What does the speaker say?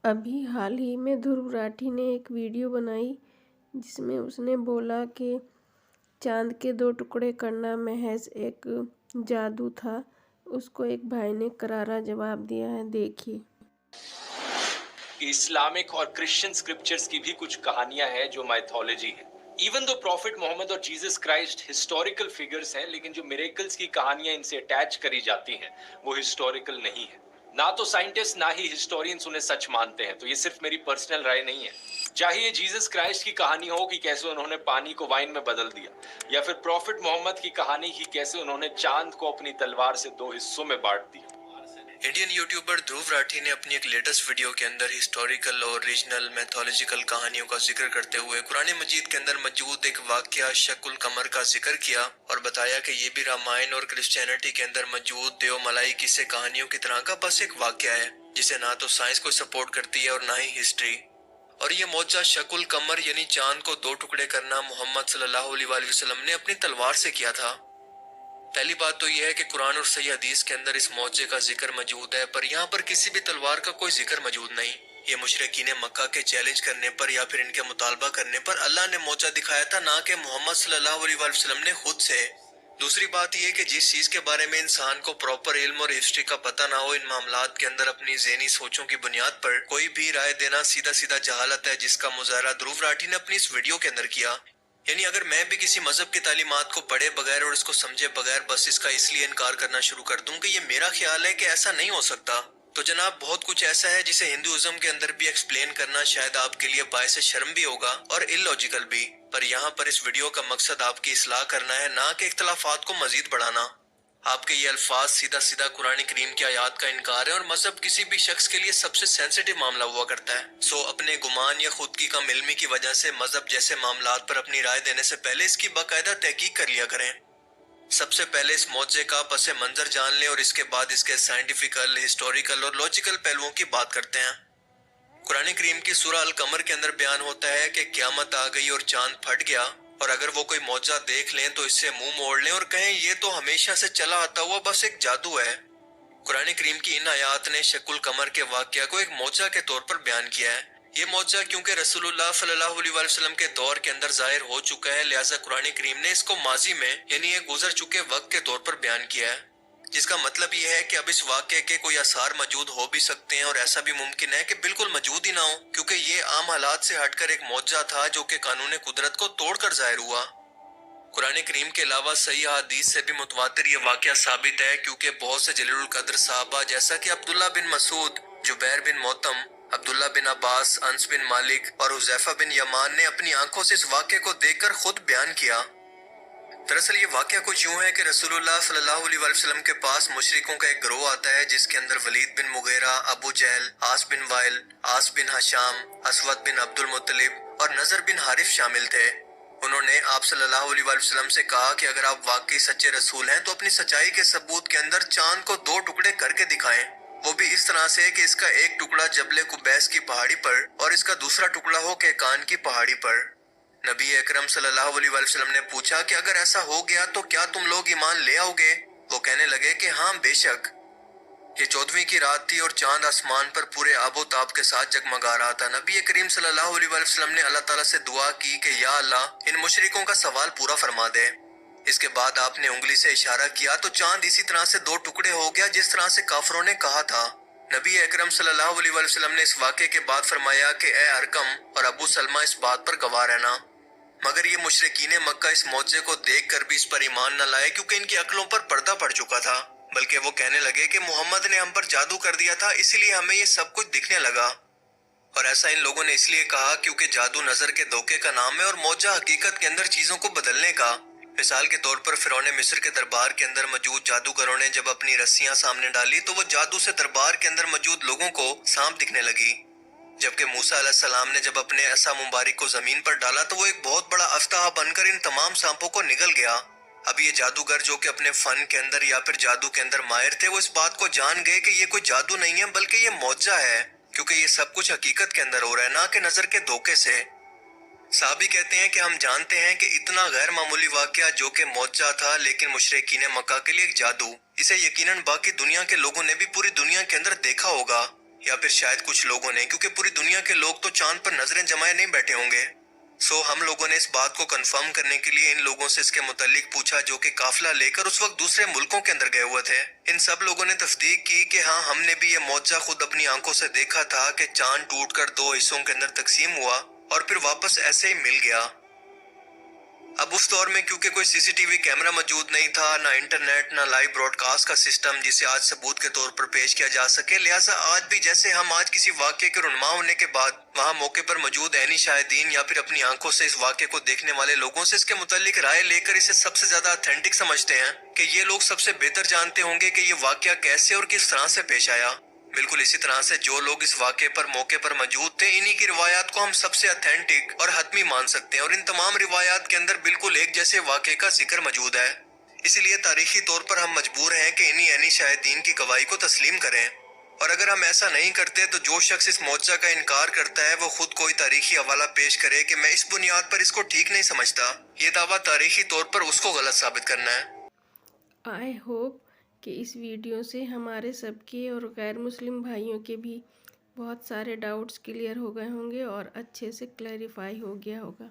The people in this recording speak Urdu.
ابھی حال ہی میں دھرو راٹھی نے ایک ویڈیو بنائی جس میں اس نے بولا کہ چاند کے 2 ٹکڑے کرنا محض ایک جادو تھا۔ اس کو ایک بھائی نے کرارا جواب دیا ہے، دیکھیے۔ اسلامک اور کرسچن اسکرپچرز کی بھی کچھ کہانیاں ہیں جو مائتھولوجی ہیں۔ ایون دو پروفٹ محمد اور جیزس کرائسٹ ہسٹوریکل فیگرز ہیں، لیکن جو میریکلز کی کہانیاں ان سے اٹیچ کری جاتی ہیں وہ ہسٹوریکل نہیں ہیں۔ نہ تو سائنٹسٹ نہ ہی ہسٹورینز انہیں سچ مانتے ہیں، تو یہ صرف میری پرسنل رائے نہیں ہے۔ چاہے جیزس کرائسٹ کی کہانی ہو کہ کیسے انہوں نے پانی کو وائن میں بدل دیا، یا پھر پروفٹ محمد کی کہانی کی کیسے انہوں نے چاند کو اپنی تلوار سے 2 حصوں میں بانٹ دیا۔ انڈین یوٹیوبر دھرو راٹھی نے اپنی ایک لیٹسٹ ویڈیو کے اندر ہسٹوریکل اور ریجنل میتھولوجیکل کہانیوں کا ذکر کرتے ہوئے قرآن مجید کے اندر موجود ایک واقعہ شق القمر کا ذکر کیا اور بتایا کہ یہ بھی رامائن اور کرسچینٹی کے اندر موجود دیو ملائی قصے کہانیوں کی طرح کا بس ایک واقعہ ہے جسے نہ تو سائنس کو سپورٹ کرتی ہے اور نہ ہی ہسٹری۔ اور یہ معجزہ شق القمر یعنی چاند کو 2 ٹکڑے کرنا محمد صلی اللہ علیہ وآلہ وسلم نے اپنی تلوار سے کیا تھا۔ پہلی بات تو یہ ہے کہ قرآن اور صحیح حدیث کے اندر اس معجزے کا ذکر موجود ہے، پر یہاں پر کسی بھی تلوار کا کوئی ذکر موجود نہیں۔ یہ مشرکین مکہ کے چیلنج کرنے پر یا پھر ان کے مطالبہ کرنے پر اللہ نے معجزہ دکھایا تھا، نہ کہ محمد صلی اللہ علیہ وآلہ وسلم نے خود سے۔ دوسری بات یہ کہ جس چیز کے بارے میں انسان کو پراپر علم اور ہسٹری کا پتہ نہ ہو، ان معاملات کے اندر اپنی ذہنی سوچوں کی بنیاد پر کوئی بھی رائے دینا سیدھا سیدھا جہالت ہے، جس کا مظاہرہ دھرو راٹھی نے اپنی اس ویڈیو کے اندر کیا۔ یعنی اگر میں بھی کسی مذہب کی تعلیمات کو پڑھے بغیر اور اس کو سمجھے بغیر بس اس کا اس لیے انکار کرنا شروع کر دوں کہ یہ میرا خیال ہے کہ ایسا نہیں ہو سکتا، تو جناب بہت کچھ ایسا ہے جسے ہندوازم کے اندر بھی ایکسپلین کرنا شاید آپ کے لیے باعث شرم بھی ہوگا اور illogical بھی، پر یہاں پر اس ویڈیو کا مقصد آپ کی اصلاح کرنا ہے، نہ کہ اختلافات کو مزید بڑھانا۔ آپ کے یہ الفاظ سیدھا سیدھا قرآن کریم کی آیات کا انکار ہے، اور مذہب کسی بھی شخص کے لیے سب سے سینسٹیو معاملہ ہوا کرتا ہے۔ سو اپنے گمان یا خود کی کم علمی کی وجہ سے مذہب جیسے معاملات پر اپنی رائے دینے سے پہلے اس کی باقاعدہ تحقیق کر لیا کریں۔ سب سے پہلے اس معجزے کا پس منظر جان لیں اور اس کے بعد اس کے سائنٹیفیکل، ہسٹوریکل اور لاجیکل پہلوؤں کی بات کرتے ہیں۔ قرآن کریم کی سورہ القمر کے اندر بیان ہوتا ہے کہ قیامت آ گئی اور چاند پھٹ گیا، اور اگر وہ کوئی معجزہ دیکھ لیں تو اس سے منہ موڑ لیں اور کہیں یہ تو ہمیشہ سے چلا آتا ہوا بس ایک جادو ہے۔ قرآن کریم کی ان آیات نے شق القمر کے واقعہ کو ایک معجزہ کے طور پر بیان کیا ہے۔ یہ معجزہ کیونکہ رسول اللہ صلی اللہ علیہ وآلہ وسلم کے دور کے اندر ظاہر ہو چکا ہے، لہٰذا قرآن کریم نے اس کو ماضی میں یعنی ایک گزر چکے وقت کے طور پر بیان کیا ہے، جس کا مطلب یہ ہے کہ اب اس واقعے کے کوئی آثار موجود ہو بھی سکتے ہیں، اور ایسا بھی ممکن ہے کہ بالکل موجود ہی نہ ہو، کیونکہ یہ عام حالات سے ہٹ کر ایک معجزہ تھا جو کہ قانون قدرت کو توڑ کر ظاہر ہوا۔ قرآن کریم کے علاوہ صحیح حدیث سے بھی متواتر یہ واقعہ ثابت ہے، کیونکہ بہت سے جلیل القدر صحابہ جیسا کہ عبداللہ بن مسعود، جبیر بن موتم، عبداللہ بن عباس، انس بن مالک اور حذیفہ بن یمان نے اپنی آنکھوں سے اس واقعے کو دیکھ کر خود بیان کیا۔ دراصل یہ واقعہ کچھ یوں ہے کہ رسول اللہ صلی اللہ علیہ وآلہ وسلم کے پاس مشرکوں کا ایک گروہ آتا ہے جس کے اندر ولید بن مغیرہ، ابو جہل، عاص بن وائل، عاص بن ہشام، اسود بن عبد المطلب اور نضر بن حارث شامل تھے۔ انہوں نے آپ صلی اللہ علیہ وآلہ وسلم سے کہا کہ اگر آپ واقعی سچے رسول ہیں تو اپنی سچائی کے ثبوت کے اندر چاند کو 2 ٹکڑے کر کے دکھائیں، وہ بھی اس طرح سے کہ اس کا ایک ٹکڑا جبل قبیس کی پہاڑی پر اور اس کا دوسرا ٹکڑا ہو کہکان کی پہاڑی پر۔ نبی اکرم صلی اللہ علیہ وآلہ وسلم نے پوچھا کہ اگر ایسا ہو گیا تو کیا تم لوگ ایمان لے آؤ گے؟ وہ کہنے لگے کہ ہاں بے شک۔ یہ 14ویں کی رات تھی اور چاند آسمان پر پورے آب و تاب کے ساتھ جگمگا رہا تھا۔ نبی کریم صلی اللہ علیہ وآلہ وسلم نے اللہ تعالیٰ سے دعا کی کہ یا اللہ ان مشرکوں کا سوال پورا فرما دے۔ اس کے بعد آپ نے انگلی سے اشارہ کیا تو چاند اسی طرح سے 2 ٹکڑے ہو گیا جس طرح سے کافروں نے کہا تھا۔ نبی اکرم صلی اللہ علیہ وآلہ وسلم نے اس واقعے کے بعد فرمایا کہ اے ارقم اور ابو سلمہ اس بات پر گواہ رہنا۔ مگر یہ مشرکین مکہ اس معجزے کو دیکھ کر بھی اس پر ایمان نہ لائے، کیونکہ ان کی عقلوں پر پردہ پڑ چکا تھا، بلکہ وہ کہنے لگے کہ محمد نے ہم پر جادو کر دیا تھا، اسی لیے ہمیں یہ سب کچھ دکھنے لگا۔ اور ایسا ان لوگوں نے اس لیے کہا کیونکہ جادو نظر کے دھوکے کا نام ہے اور معجزہ حقیقت کے اندر چیزوں کو بدلنے کا۔ مثال کے طور پر فرعون مصر کے دربار کے اندر موجود جادوگروں نے جب اپنی رسیاں سامنے ڈالی تو وہ جادو سے دربار کے اندر موجود لوگوں کو سانپ دکھنے لگی، جبکہ موسیٰ علیہ السلام نے جب اپنے عصا مبارک کو زمین پر ڈالا تو وہ ایک بہت بڑا افتتاح بن کر ان تمام سانپوں کو نگل گیا۔ اب یہ جادوگر جو کہ اپنے فن کے اندر یا پھر جادو کے اندر ماہر تھے، وہ اس بات کو جان گئے کہ یہ کوئی جادو نہیں ہے بلکہ یہ معجزہ ہے، کیونکہ یہ سب کچھ حقیقت کے اندر ہو رہا ہے، نہ کہ نظر کے دھوکے سے۔ صحابی کہتے ہیں کہ ہم جانتے ہیں کہ اتنا غیر معمولی واقعہ جو کہ معجزہ تھا لیکن مشرکین مکہ کے لیے ایک جادو، اسے یقیناً باقی دنیا کے لوگوں نے بھی پوری دنیا کے اندر دیکھا ہوگا، یا پھر شاید کچھ لوگوں نے، کیونکہ پوری دنیا کے لوگ تو چاند پر نظریں جمائے نہیں بیٹھے ہوں گے۔ ہم لوگوں نے اس بات کو کنفرم کرنے کے لیے ان لوگوں سے اس کے متعلق پوچھا جو کہ قافلہ لے کر اس وقت دوسرے ملکوں کے اندر گئے ہوئے تھے۔ ان سب لوگوں نے تصدیق کی کہ ہاں، ہم نے بھی یہ معجزہ خود اپنی آنکھوں سے دیکھا تھا کہ چاند ٹوٹ کر 2 حصوں کے اندر تقسیم ہوا اور پھر واپس ایسے ہی مل گیا۔ اب اس دور میں کیونکہ کوئی سی سی ٹی وی کیمرہ موجود نہیں تھا، نہ انٹرنیٹ، نہ لائیو براڈ کاسٹ کا سسٹم جسے آج ثبوت کے طور پر پیش کیا جا سکے، لہٰذا آج بھی جیسے ہم آج کسی واقعے کے رونما ہونے کے بعد وہاں موقع پر موجود عینی شاہدین یا پھر اپنی آنکھوں سے اس واقعے کو دیکھنے والے لوگوں سے اس کے متعلق رائے لے کر اسے سب سے زیادہ اتھینٹک سمجھتے ہیں کہ یہ لوگ سب سے بہتر جانتے ہوں گے کہ یہ واقعہ کیسے اور کس طرح سے پیش آیا۔ بالکل اسی طرح سے جو لوگ اس واقعے پر موقع پر موجود تھے، انہی کی روایات کو ہم سب سے اتھینٹک اور حتمی مان سکتے ہیں، اور ان تمام روایات کے اندر بالکل ایک جیسے واقعے کا ذکر موجود ہے۔ اسی لیے تاریخی طور پر ہم مجبور ہیں کہ انہی عینی شاہدین کی گواہی کو تسلیم کریں، اور اگر ہم ایسا نہیں کرتے تو جو شخص اس معجزہ کا انکار کرتا ہے وہ خود کوئی تاریخی حوالہ پیش کرے کہ میں اس بنیاد پر اس کو ٹھیک نہیں سمجھتا، یہ دعویٰ تاریخی طور پر اس کو غلط ثابت کرنا ہے۔ آئی ہوپ کہ اس ویڈیو سے ہمارے سب کے اور غیر مسلم بھائیوں کے بھی بہت سارے ڈاؤٹس کلیئر ہو گئے ہوں گے اور اچھے سے کلیریفائی ہو گیا ہوگا۔